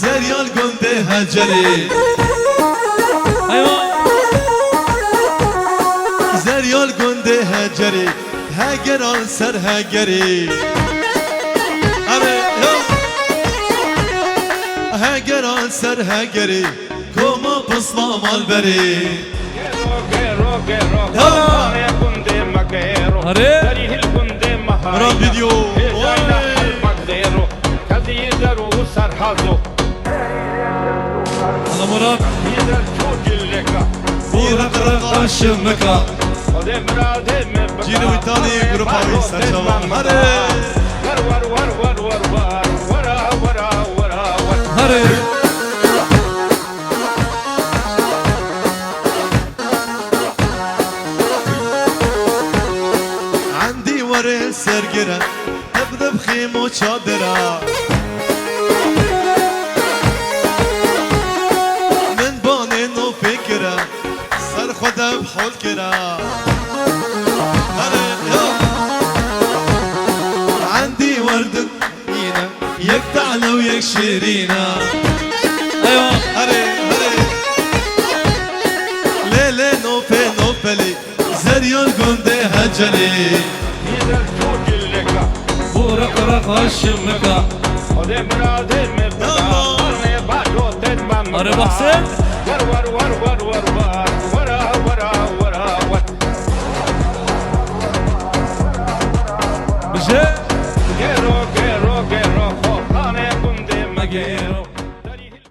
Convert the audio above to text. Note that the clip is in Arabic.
زريال قنده هجري ايوه زريال قنده هجري هجران سر هجري هجران سر هجري كوما بصمة مال بري مرا فيديو الله مراد بورق رقا شمكا جينو ايطالي جروب هاوي سرشاوان هري عندي ورق سرقرة ذبذب خيم وشادرة من باني نو فكرة سر خدا بحول كرة عندي ورد مينا يك تعلى ويك شيرينا ايوه هري ليلي نوفي نوفلي زريون قندي هجلي بورق رقا شمكا اري بحسن بجي